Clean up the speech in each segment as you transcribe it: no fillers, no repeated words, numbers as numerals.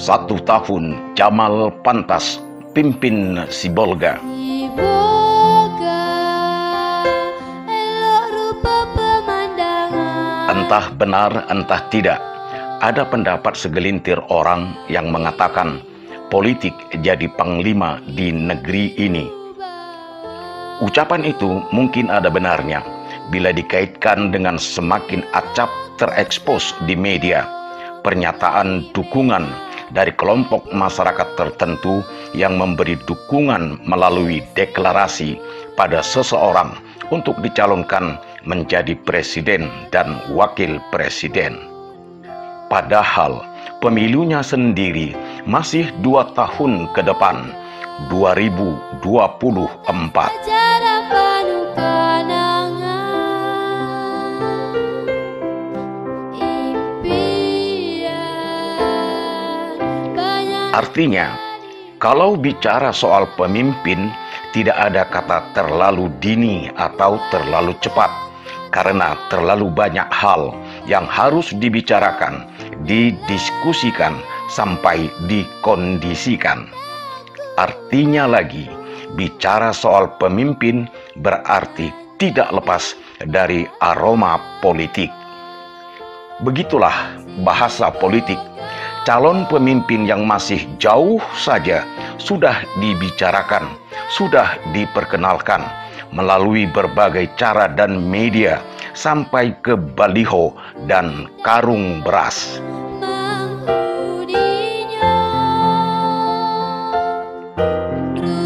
1 tahun Jamal Pantas pimpin Sibolga. Entah benar entah tidak, ada pendapat segelintir orang yang mengatakan politik jadi panglima di negeri ini. Ucapan itu mungkin ada benarnya bila dikaitkan dengan semakin acap terekspos di media pernyataan dukungan dari kelompok masyarakat tertentu yang memberi dukungan melalui deklarasi pada seseorang untuk dicalonkan menjadi presiden dan wakil presiden. Padahal pemilunya sendiri masih 2 tahun ke depan, 2024. Artinya, kalau bicara soal pemimpin, tidak ada kata terlalu dini atau terlalu cepat, karena terlalu banyak hal yang harus dibicarakan, didiskusikan, sampai dikondisikan. Artinya lagi, bicara soal pemimpin berarti tidak lepas dari aroma politik. Begitulah bahasa politik. Calon pemimpin yang masih jauh saja sudah dibicarakan, sudah diperkenalkan melalui berbagai cara dan media sampai ke baliho dan karung beras.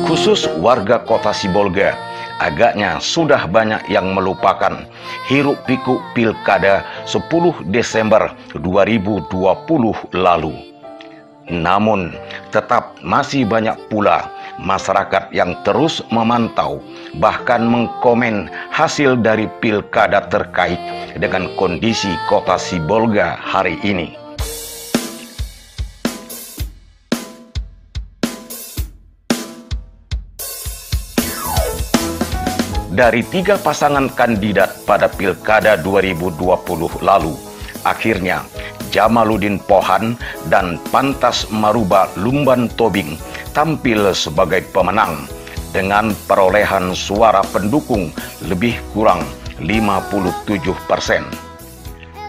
Khusus warga kota Sibolga, agaknya sudah banyak yang melupakan hiruk-pikuk pilkada 10 Desember 2020 lalu. Namun, tetap masih banyak pula masyarakat yang terus memantau, bahkan mengkomen hasil dari pilkada terkait dengan kondisi kota Sibolga hari ini. Dari 3 pasangan kandidat pada Pilkada 2020 lalu, akhirnya Jamaluddin Pohan dan Pantas Maruba Lumban Tobing tampil sebagai pemenang dengan perolehan suara pendukung lebih kurang 57%.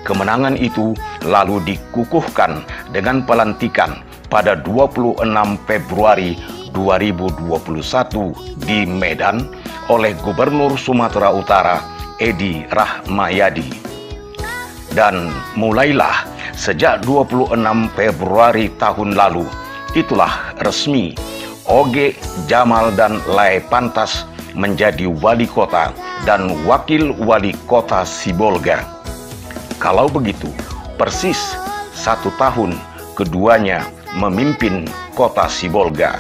Kemenangan itu lalu dikukuhkan dengan pelantikan pada 26 Februari 2021 di Medan oleh Gubernur Sumatera Utara Edi Rahmayadi. Dan mulailah sejak 26 Februari tahun lalu, itulah resmi Oge, Jamal dan Lae Pantas menjadi wali kota dan wakil wali kota Sibolga. Kalau begitu, persis 1 tahun keduanya memimpin kota Sibolga.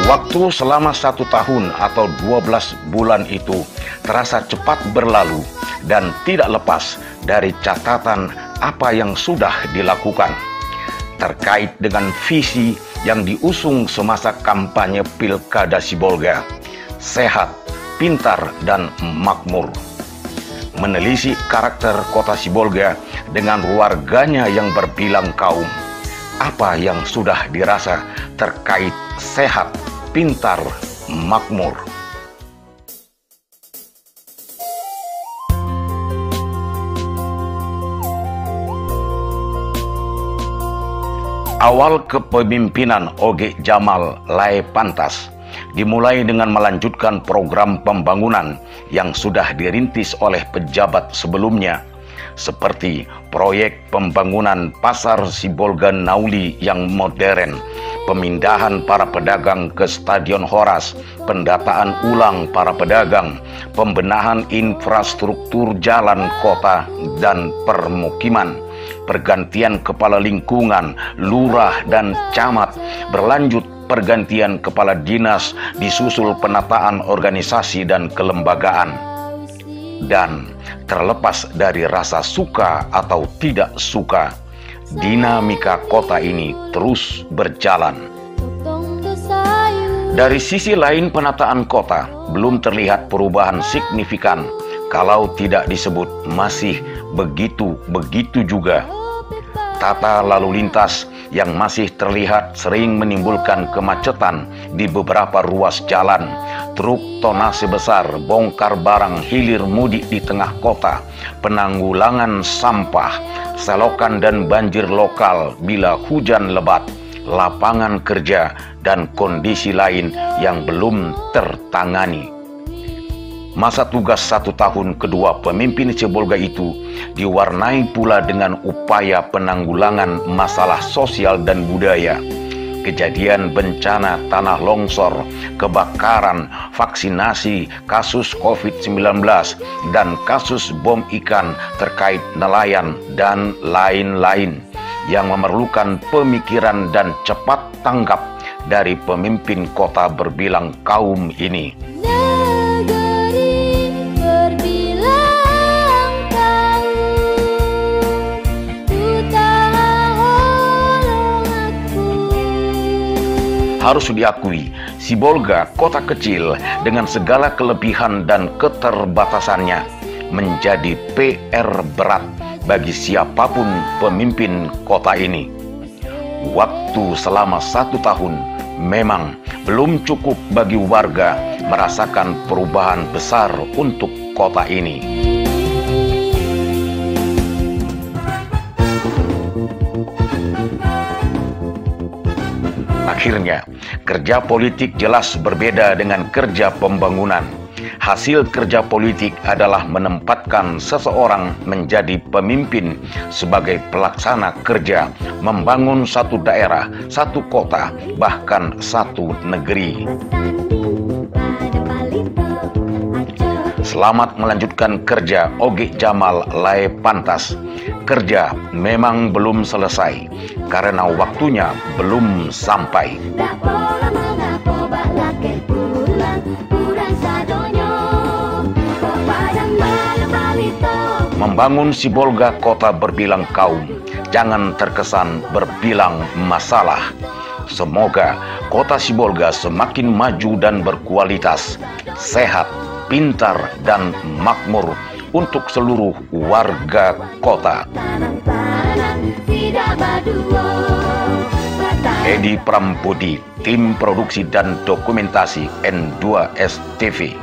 Waktu selama 1 tahun atau 12 bulan itu terasa cepat berlalu dan tidak lepas dari catatan apa yang sudah dilakukan terkait dengan visi yang diusung semasa kampanye Pilkada Sibolga, sehat, pintar, dan makmur. Menelisik karakter kota Sibolga dengan warganya yang berbilang kaum, apa yang sudah dirasa terkait sehat, pintar, makmur. Awal kepemimpinan Oge Jamal Lae Pantas dimulai dengan melanjutkan program pembangunan yang sudah dirintis oleh pejabat sebelumnya, seperti proyek pembangunan Pasar Sibolga Nauli yang modern, pemindahan para pedagang ke Stadion Horas, pendataan ulang para pedagang, pembenahan infrastruktur jalan kota dan permukiman, pergantian kepala lingkungan, lurah dan camat, berlanjut pergantian kepala dinas, disusul penataan organisasi dan kelembagaan. Dan terlepas dari rasa suka atau tidak suka, dinamika kota ini terus berjalan. Dari sisi lain penataan kota belum terlihat perubahan signifikan Kalau tidak disebut masih begitu juga. Tata lalu lintas yang masih terlihat sering menimbulkan kemacetan di beberapa ruas jalan. Truk tonase besar, bongkar barang hilir mudik di tengah kota, penanggulangan sampah, selokan dan banjir lokal bila hujan lebat, lapangan kerja, dan kondisi lain yang belum tertangani. Masa tugas 1 tahun kedua pemimpin Sibolga itu diwarnai pula dengan upaya penanggulangan masalah sosial dan budaya. Kejadian bencana tanah longsor, kebakaran, vaksinasi, kasus COVID-19, dan kasus bom ikan terkait nelayan dan lain-lain yang memerlukan pemikiran dan cepat tanggap dari pemimpin kota berbilang kaum ini. Harus diakui, Sibolga, kota kecil dengan segala kelebihan dan keterbatasannya, menjadi PR berat bagi siapapun pemimpin kota ini. Waktu selama 1 tahun memang belum cukup bagi warga merasakan perubahan besar untuk kota ini. Akhirnya, kerja politik jelas berbeda dengan kerja pembangunan. Hasil kerja politik adalah menempatkan seseorang menjadi pemimpin sebagai pelaksana kerja, membangun satu daerah, satu kota, bahkan satu negeri. Selamat melanjutkan kerja Oge Jamal Lae Pantas. Kerja memang belum selesai karena waktunya belum sampai. Membangun Sibolga kota berbilang kaum, jangan terkesan berbilang masalah. Semoga kota Sibolga semakin maju dan berkualitas, sehat, pintar, dan makmur untuk seluruh warga kota. Edi Prambudi, tim produksi dan dokumentasi N2S TV.